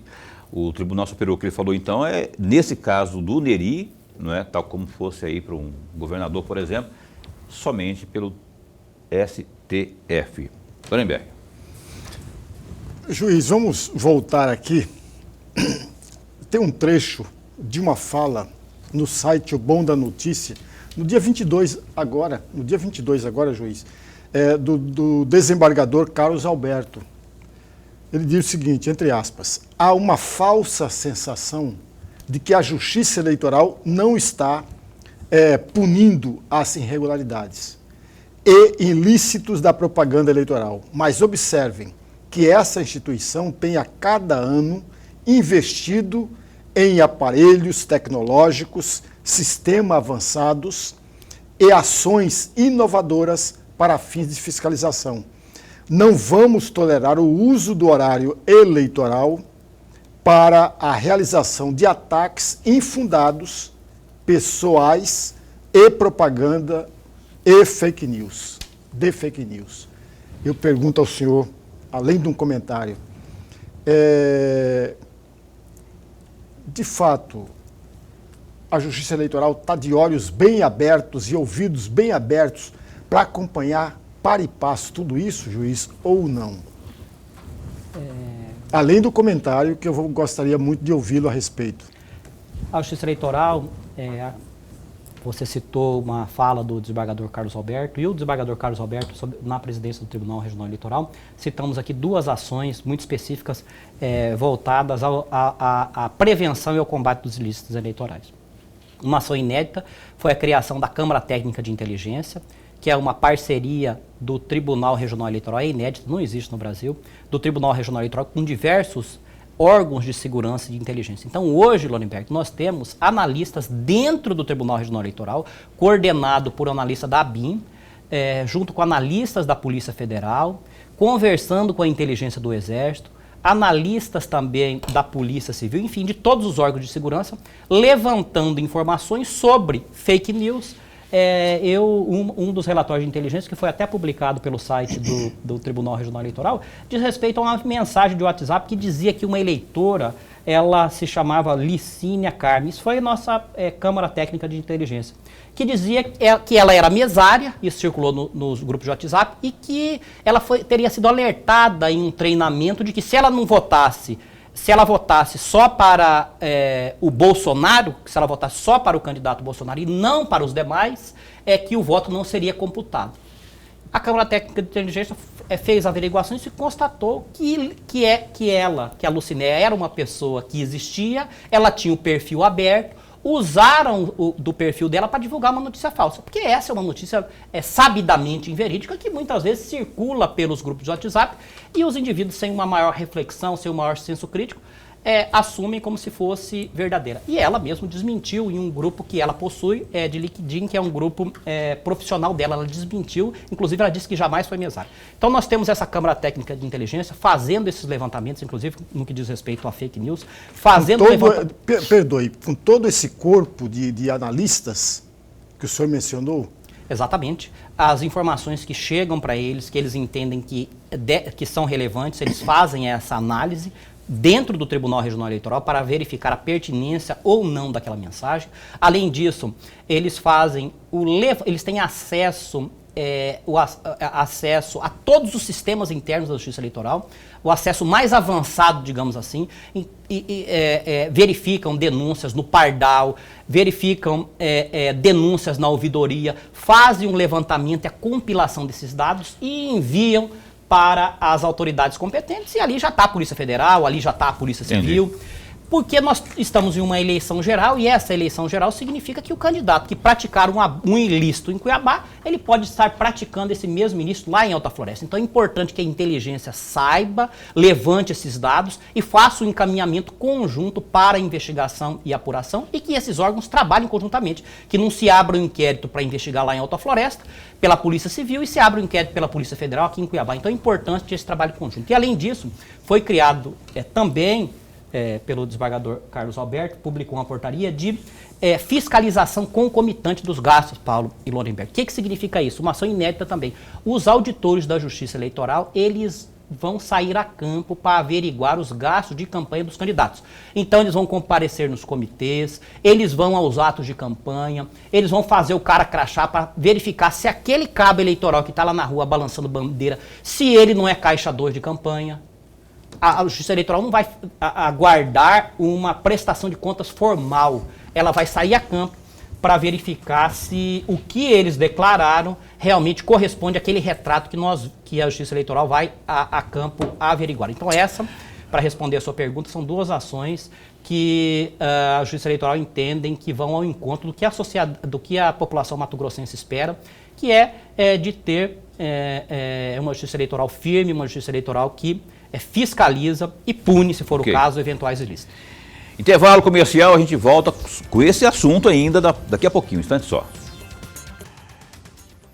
[SPEAKER 1] O Tribunal Superior que ele falou, então, nesse caso do Neri, não é, tal como fosse aí para um governador, por exemplo, somente pelo STF. Lorenberg.
[SPEAKER 2] Juiz, vamos voltar aqui. Tem um trecho de uma fala no site O Bom da Notícia, no dia 22 agora, juiz, do desembargador Carlos Alberto. Ele diz o seguinte, entre aspas, há uma falsa sensação de que a Justiça Eleitoral não está punindo as irregularidades e ilícitos da propaganda eleitoral. Mas observem que essa instituição tem a cada ano investido em aparelhos tecnológicos, sistemas avançados e ações inovadoras para fins de fiscalização. Não vamos tolerar o uso do horário eleitoral para a realização de ataques infundados, pessoais e propaganda e fake news, de fake news. Eu pergunto ao senhor, além de um comentário, de fato, a Justiça Eleitoral está de olhos bem abertos e ouvidos bem abertos para acompanhar para e passo tudo isso, juiz, ou não? Além do comentário que eu gostaria muito de ouvi-lo a respeito.
[SPEAKER 3] A Justiça Eleitoral... Você citou uma fala do desembargador Carlos Alberto e o desembargador Carlos Alberto na presidência do Tribunal Regional Eleitoral. Citamos aqui duas ações muito específicas voltadas à prevenção e ao combate dos ilícitos eleitorais. Uma ação inédita foi a criação da Câmara Técnica de Inteligência, que é uma parceria do Tribunal Regional Eleitoral, é inédita, não existe no Brasil, do Tribunal Regional Eleitoral com diversos órgãos de segurança e de inteligência. Então, hoje, Lorenberg, nós temos analistas dentro do Tribunal Regional Eleitoral, coordenado por analista da ABIN, junto com analistas da Polícia Federal, conversando com a inteligência do Exército, analistas também da Polícia Civil, enfim, de todos os órgãos de segurança, levantando informações sobre fake news. Um dos relatórios de inteligência, que foi até publicado pelo site do Tribunal Regional Eleitoral, diz respeito a uma mensagem de WhatsApp que dizia que uma eleitora, ela se chamava Licínia Carme. Isso foi a nossa Câmara Técnica de Inteligência, que dizia que ela era mesária, isso circulou nos grupos de WhatsApp, e que ela teria sido alertada em um treinamento de que se ela não votasse se ela votasse só para o Bolsonaro, se ela votasse só para o candidato Bolsonaro e não para os demais, é que o voto não seria computado. A Câmara Técnica de Inteligência fez averiguações e constatou que a Lucinéia era uma pessoa que existia, ela tinha o perfil aberto, usaram do perfil dela para divulgar uma notícia falsa. Porque essa é uma notícia sabidamente inverídica que muitas vezes circula pelos grupos de WhatsApp e os indivíduos, sem uma maior reflexão, sem um maior senso crítico, assumem como se fosse verdadeira. E ela mesmo desmentiu em um grupo que ela possui, de LinkedIn, que é um grupo profissional dela. Ela desmentiu, inclusive ela disse que jamais foi mesária. Então nós temos essa Câmara Técnica de Inteligência fazendo esses levantamentos, inclusive no que diz respeito a fake news, fazendo
[SPEAKER 2] Perdoe, com todo esse corpo de analistas que o senhor mencionou?
[SPEAKER 3] Exatamente. As informações que chegam para eles, que eles entendem que são relevantes, eles fazem essa análise dentro do Tribunal Regional Eleitoral para verificar a pertinência ou não daquela mensagem. Além disso, eles têm acesso a todos os sistemas internos da Justiça Eleitoral, o acesso mais avançado, digamos assim, verificam denúncias no Pardal, verificam denúncias na ouvidoria, fazem um levantamento e a compilação desses dados e enviam para as autoridades competentes, e ali já está a Polícia Federal, ali já está a Polícia Civil. Entendi. Porque nós estamos em uma eleição geral, e essa eleição geral significa que o candidato que praticar um ilícito em Cuiabá, ele pode estar praticando esse mesmo ilícito lá em Alta Floresta. Então é importante que a inteligência saiba, levante esses dados e faça um encaminhamento conjunto para a investigação e apuração, e que esses órgãos trabalhem conjuntamente, que não se abra um inquérito para investigar lá em Alta Floresta pela Polícia Civil e se abra um inquérito pela Polícia Federal aqui em Cuiabá. Então é importante esse trabalho conjunto. E além disso, foi criado também pelo desembargador Carlos Alberto, publicou uma portaria de fiscalização concomitante dos gastos, Paulo e Lorenberg. O que significa isso? Uma ação inédita também. Os auditores da Justiça Eleitoral, eles vão sair a campo para averiguar os gastos de campanha dos candidatos. Então eles vão comparecer nos comitês, eles vão aos atos de campanha, eles vão fazer o cara crachá para verificar se aquele cabo eleitoral que está lá na rua balançando bandeira, se ele não é caixa 2 de campanha. A Justiça Eleitoral não vai aguardar uma prestação de contas formal. Ela vai sair a campo para verificar se o que eles declararam realmente corresponde àquele retrato que a Justiça Eleitoral vai a campo averiguar. Então para responder a sua pergunta, são duas ações que a Justiça Eleitoral entendem que vão ao encontro do que a população mato-grossense espera, que é de ter uma Justiça Eleitoral firme, uma Justiça Eleitoral que fiscaliza e pune, se for o caso, eventuais ilícitos.
[SPEAKER 1] Intervalo comercial, a gente volta com esse assunto ainda daqui a pouquinho, um instante só.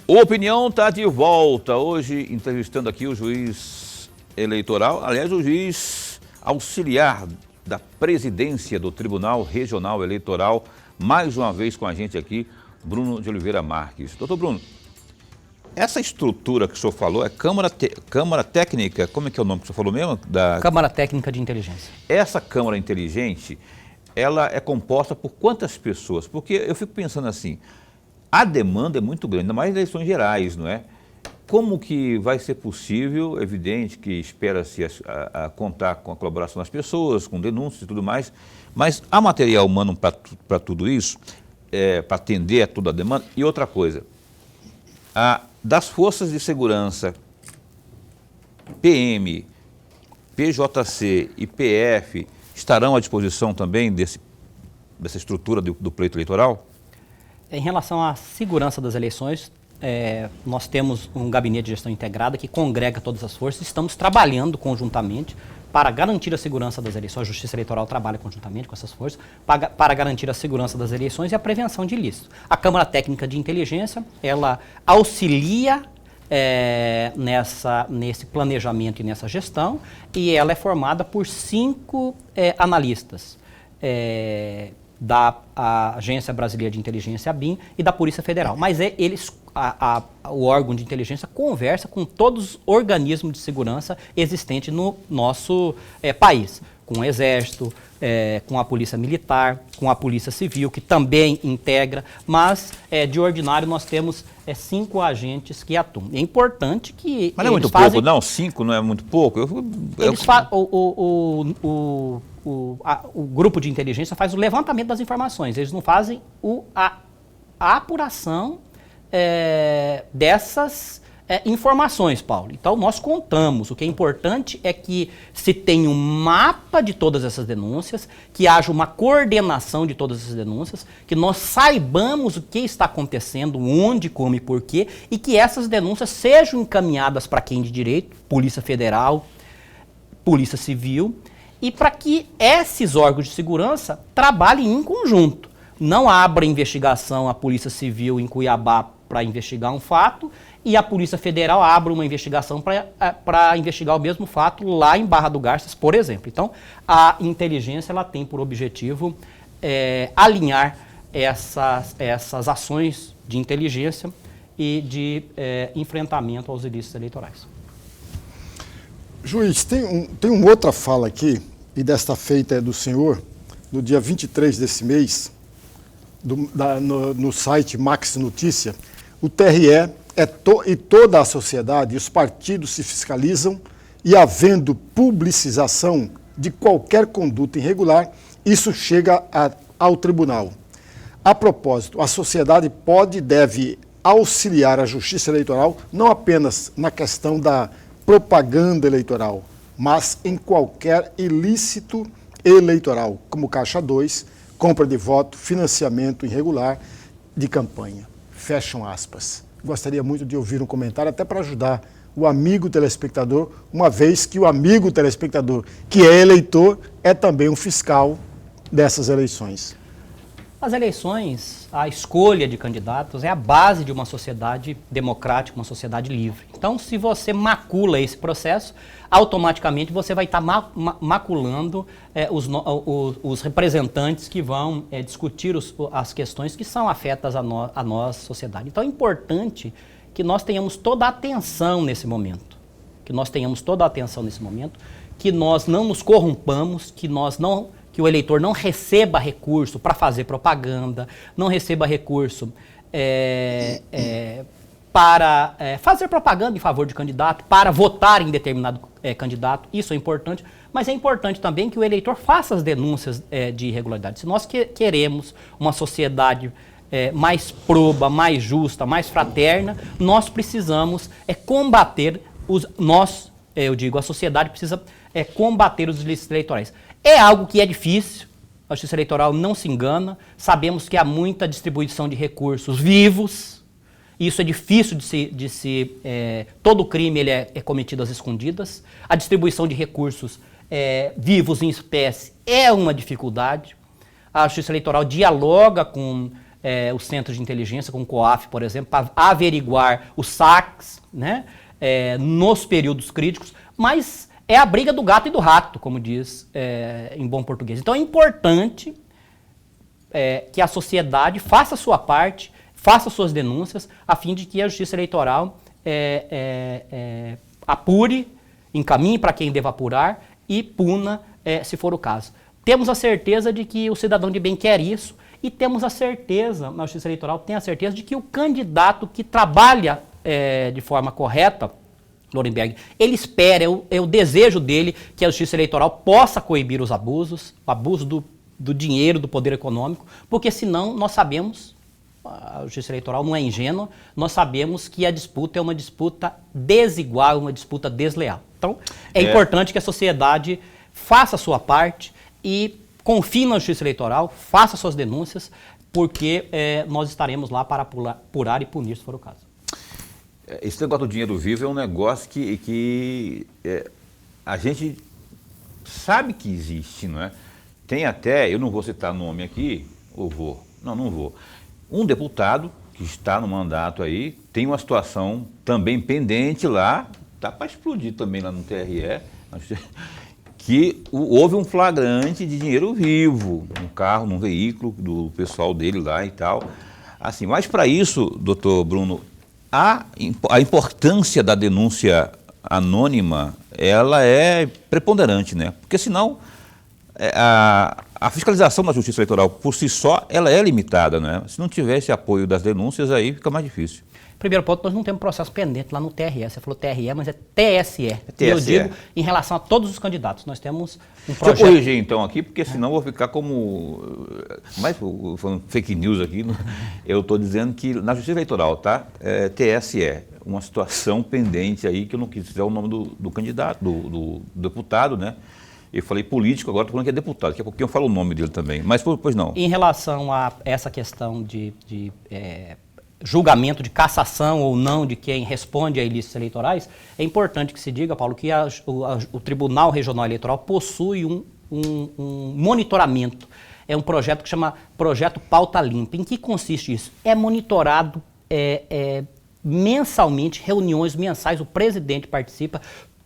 [SPEAKER 1] O Opinião está de volta, hoje entrevistando aqui o juiz eleitoral, aliás, o juiz auxiliar da presidência do Tribunal Regional Eleitoral, mais uma vez com a gente aqui, Bruno de Oliveira Marques. Doutor Bruno, essa estrutura que o senhor falou é Câmara Técnica, como é que é o nome que o senhor falou mesmo?
[SPEAKER 3] Câmara Técnica de Inteligência.
[SPEAKER 1] Essa Câmara Inteligente, ela é composta por quantas pessoas? Porque eu fico pensando assim, a demanda é muito grande, ainda mais em eleições gerais, não é? Como que vai ser possível, evidente que espera-se contar com a colaboração das pessoas, com denúncias e tudo mais, mas há material humano para tudo isso, para atender a toda a demanda? E outra coisa, das forças de segurança, PM, PJC e PF estarão à disposição também dessa estrutura do pleito eleitoral?
[SPEAKER 3] Em relação à segurança das eleições, nós temos um gabinete de gestão integrada que congrega todas as forças, estamos trabalhando conjuntamente para garantir a segurança das eleições. A Justiça Eleitoral trabalha conjuntamente com essas forças para garantir a segurança das eleições e a prevenção de ilícitos. A Câmara Técnica de Inteligência, ela auxilia nesse planejamento e nessa gestão, e ela é formada por 5 analistas da Agência Brasileira de Inteligência, ABIN, e da Polícia Federal. Mas eles o órgão de inteligência conversa com todos os organismos de segurança existentes no nosso país, com o Exército, com a Polícia Militar, com a Polícia Civil, que também integra, mas de ordinário nós temos 5 agentes que atuam. É importante que
[SPEAKER 1] mas não é muito pouco, não? 5 não é muito pouco?
[SPEAKER 3] O grupo de inteligência faz o levantamento das informações, eles não fazem a apuração dessas informações, Paulo. Então, nós contamos. O que é importante é que se tenha um mapa de todas essas denúncias, que haja uma coordenação de todas essas denúncias, que nós saibamos o que está acontecendo, onde, como e porquê, e que essas denúncias sejam encaminhadas para quem de direito, Polícia Federal, Polícia Civil, e para que esses órgãos de segurança trabalhem em conjunto. Não abra investigação a Polícia Civil em Cuiabá para investigar um fato e a Polícia Federal abra uma investigação para investigar o mesmo fato lá em Barra do Garças, por exemplo. Então, a inteligência ela tem por objetivo alinhar essas ações de inteligência e de enfrentamento aos ilícitos eleitorais.
[SPEAKER 2] Juiz, tem uma outra fala aqui, e desta feita é do senhor, no dia 23 desse mês, no site Max Notícia, o TRE e toda a sociedade e os partidos se fiscalizam e, havendo publicização de qualquer conduta irregular, isso chega ao tribunal. A propósito, a sociedade pode e deve auxiliar a Justiça Eleitoral não apenas na questão da propaganda eleitoral, mas em qualquer ilícito eleitoral, como Caixa 2, compra de voto, financiamento irregular de campanha. Fecham aspas. Gostaria muito de ouvir um comentário, até para ajudar o amigo telespectador, uma vez que o amigo telespectador, que é eleitor, é também um fiscal dessas eleições.
[SPEAKER 3] As eleições, a escolha de candidatos é a base de uma sociedade democrática, uma sociedade livre. Então, se você macula esse processo, automaticamente você vai estar maculando os representantes que vão discutir as questões que são afetas a nós, sociedade. Então, é importante que nós tenhamos toda a atenção nesse momento, que nós não nos corrompamos, que o eleitor não receba recurso para fazer propaganda, não receba recurso para fazer propaganda em favor de candidato, para votar em determinado candidato. Isso é importante, mas é importante também que o eleitor faça as denúncias de irregularidade. Se nós queremos uma sociedade mais proba, mais justa, mais fraterna, nós precisamos combater a sociedade precisa combater os ilícitos eleitorais. É algo que é difícil, a Justiça Eleitoral não se engana, sabemos que há muita distribuição de recursos vivos, isso é difícil todo crime ele é cometido às escondidas, a distribuição de recursos vivos em espécie é uma dificuldade, a Justiça Eleitoral dialoga com os centros de inteligência, com o COAF, por exemplo, para averiguar os saques, né, nos períodos críticos, mas é a briga do gato e do rato, como diz em bom português. Então é importante que a sociedade faça a sua parte, faça suas denúncias, a fim de que a Justiça Eleitoral apure, encaminhe para quem deva apurar e puna, se for o caso. Temos a certeza de que o cidadão de bem quer isso e temos a certeza, a Justiça Eleitoral tem a certeza de que o candidato que trabalha de forma correta, Lorenberg, ele espera, é o desejo dele que a Justiça Eleitoral possa coibir os abusos, o abuso do dinheiro, do poder econômico, porque senão nós sabemos, a Justiça Eleitoral não é ingênua, nós sabemos que a disputa é uma disputa desigual, uma disputa desleal. Então, é importante que a sociedade faça a sua parte e confie na Justiça Eleitoral, faça suas denúncias, porque nós estaremos lá para apurar e punir, se for o caso.
[SPEAKER 1] Esse negócio do dinheiro vivo é um negócio que a gente sabe que existe, não é? Tem até, eu não vou citar nome aqui, ou vou? Não vou. Um deputado que está no mandato aí, tem uma situação também pendente lá, está para explodir também lá no TRE, que houve um flagrante de dinheiro vivo, num carro, num veículo do pessoal dele lá e tal. Assim, mas para isso, doutor Bruno, a importância da denúncia anônima, ela é preponderante, né? Porque senão a fiscalização da Justiça Eleitoral por si só, ela é limitada, né? Se não tiver esse apoio das denúncias, aí fica mais difícil.
[SPEAKER 3] Primeiro ponto, nós não temos processo pendente lá no TRE. Você falou TRE, mas é TSE.
[SPEAKER 1] TSE.
[SPEAKER 3] Eu digo em relação a todos os candidatos. Nós temos um projeto...
[SPEAKER 1] Deixa eu corrigir então aqui, porque senão eu vou ficar como... Mais falando fake news aqui, eu estou dizendo que na Justiça Eleitoral, tá? TSE, uma situação pendente aí, que eu não quis dizer o nome do candidato, do deputado, né? Eu falei político, agora estou falando que é deputado. Daqui a pouquinho eu falo o nome dele também. Mas, pois não.
[SPEAKER 3] Em relação a essa questão de julgamento, de cassação ou não de quem responde a ilícitos eleitorais, é importante que se diga, Paulo, que o Tribunal Regional Eleitoral possui um monitoramento. É um projeto que chama Projeto Pauta Limpa. Em que consiste isso? É monitorado mensalmente, reuniões mensais, o presidente participa,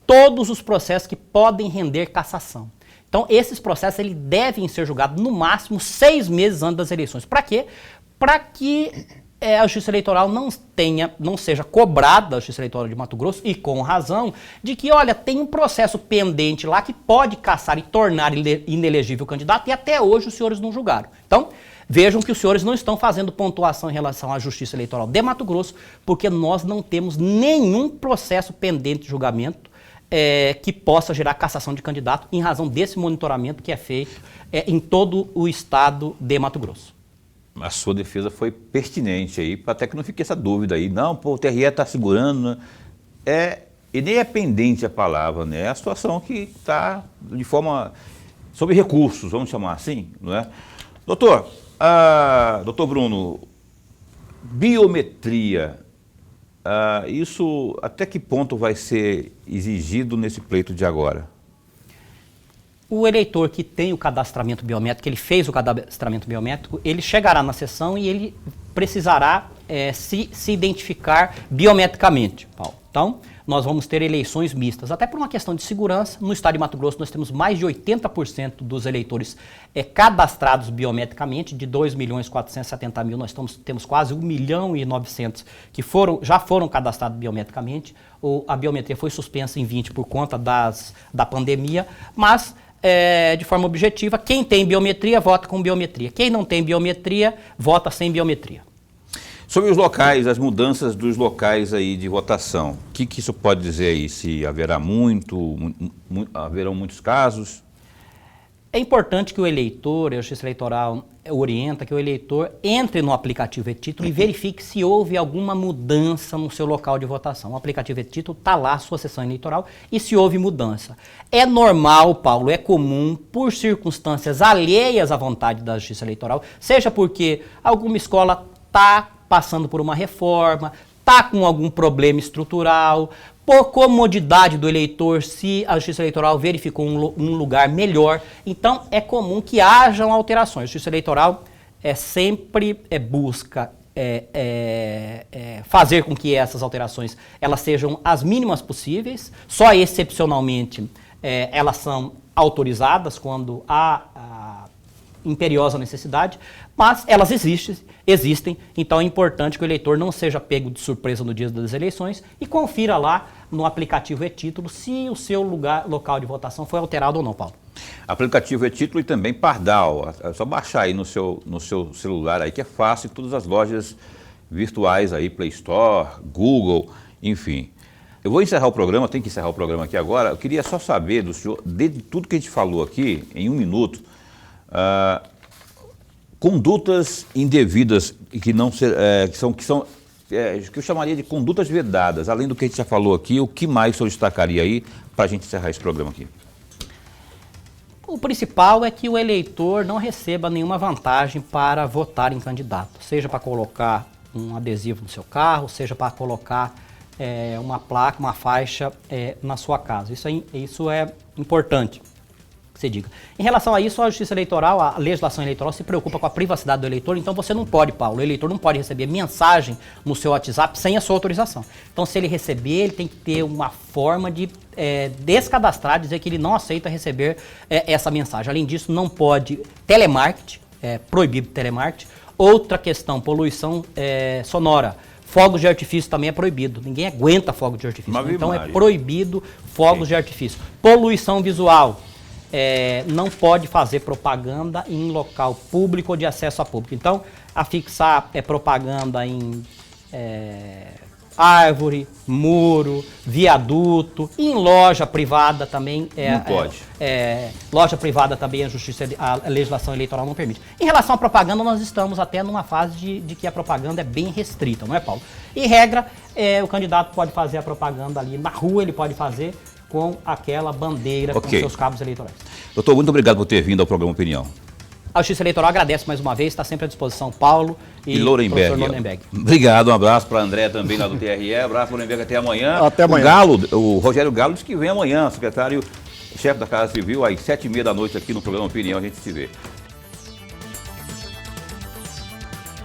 [SPEAKER 3] todos os processos que podem render cassação. Então, esses processos eles devem ser julgados no máximo 6 meses antes das eleições. Para quê? Para que a Justiça Eleitoral não seja cobrada, a Justiça Eleitoral de Mato Grosso, e com razão, de que, olha, tem um processo pendente lá que pode cassar e tornar inelegível o candidato, e até hoje os senhores não julgaram. Então, vejam que os senhores não estão fazendo pontuação em relação à Justiça Eleitoral de Mato Grosso, porque nós não temos nenhum processo pendente de julgamento que possa gerar cassação de candidato em razão desse monitoramento que é feito em todo o estado de Mato Grosso.
[SPEAKER 1] A sua defesa foi pertinente aí, até que não fique essa dúvida aí. Não, pô, o TRE está segurando, né? E nem é pendente a palavra, né? É a situação que está de forma... sobre recursos, vamos chamar assim, não é? Doutor Bruno, biometria... isso até que ponto vai ser exigido nesse pleito de agora?
[SPEAKER 3] O eleitor que tem o cadastramento biométrico, ele fez o cadastramento biométrico, ele chegará na sessão e ele precisará se identificar biometricamente, Paulo. Então, nós vamos ter eleições mistas. Até por uma questão de segurança, no estado de Mato Grosso nós temos mais de 80% dos eleitores cadastrados biometricamente, de 2.470.000, nós temos quase 1.900.000 que já foram cadastrados biometricamente. A biometria foi suspensa em 20 por conta da pandemia, mas de forma objetiva, quem tem biometria vota com biometria. Quem não tem biometria, vota sem biometria.
[SPEAKER 1] Sobre os locais, as mudanças dos locais aí de votação, o que isso pode dizer aí? Se haverão muitos casos?
[SPEAKER 3] É importante que o eleitor, a Justiça Eleitoral orienta que o eleitor entre no aplicativo e-título e verifique se houve alguma mudança no seu local de votação. O aplicativo e-título está lá, a sua sessão eleitoral, e se houve mudança. É normal, Paulo, é comum, por circunstâncias alheias à vontade da Justiça Eleitoral, seja porque alguma escola está passando por uma reforma, está com algum problema estrutural, por comodidade do eleitor, se a Justiça Eleitoral verificou um lugar melhor. Então, é comum que hajam alterações. A Justiça Eleitoral sempre busca fazer com que essas alterações elas sejam as mínimas possíveis. Só excepcionalmente elas são autorizadas quando há imperiosa necessidade, mas elas existem, então é importante que o eleitor não seja pego de surpresa no dia das eleições e confira lá no aplicativo e-título se o seu local de votação foi alterado ou não, Paulo.
[SPEAKER 1] Aplicativo e-título e também Pardal, é só baixar aí no seu celular aí que é fácil, em todas as lojas virtuais aí, Play Store, Google, enfim. Eu vou encerrar o programa, tenho que encerrar o programa aqui agora, eu queria só saber do senhor, de tudo que a gente falou aqui, em 1 minuto, condutas indevidas que eu chamaria de condutas vedadas, além do que a gente já falou aqui, o que mais o senhor destacaria aí para a gente encerrar esse programa aqui?
[SPEAKER 3] O principal é que o eleitor não receba nenhuma vantagem para votar em candidato, seja para colocar um adesivo no seu carro, seja para colocar uma placa, uma faixa na sua casa. Isso é importante. Você diga. Em relação a isso, a Justiça Eleitoral, a legislação eleitoral se preocupa com a privacidade do eleitor, então você não pode, Paulo, o eleitor não pode receber mensagem no seu WhatsApp sem a sua autorização. Então, se ele receber, ele tem que ter uma forma de descadastrar, dizer que ele não aceita receber essa mensagem. Além disso, não pode telemarketing, proibido telemarketing. Outra questão, poluição sonora. Fogos de artifício também é proibido. Ninguém aguenta fogos de artifício.
[SPEAKER 1] Mas,
[SPEAKER 3] então
[SPEAKER 1] Maria,
[SPEAKER 3] é proibido fogos de artifício. Poluição visual. Não pode fazer propaganda em local público ou de acesso a público. Então, afixar propaganda em árvore, muro, viaduto, em loja privada também.
[SPEAKER 1] Não pode.
[SPEAKER 3] Loja privada também a legislação eleitoral não permite. Em relação à propaganda, nós estamos até numa fase de que a propaganda é bem restrita, não é, Paulo? Em regra, o candidato pode fazer a propaganda ali na rua, ele pode fazer com aquela bandeira, com seus cabos eleitorais.
[SPEAKER 1] Doutor, muito obrigado por ter vindo ao programa Opinião.
[SPEAKER 3] A Justiça Eleitoral agradece mais uma vez, está sempre à disposição Paulo e
[SPEAKER 1] Lorenberg. Obrigado, um abraço para André também lá do TRE, abraço Lorenberg, até amanhã.
[SPEAKER 2] Até amanhã.
[SPEAKER 1] O Rogério Galo disse que vem amanhã, secretário-chefe da Casa Civil, às 7h30 da noite aqui no programa Opinião, a gente se vê.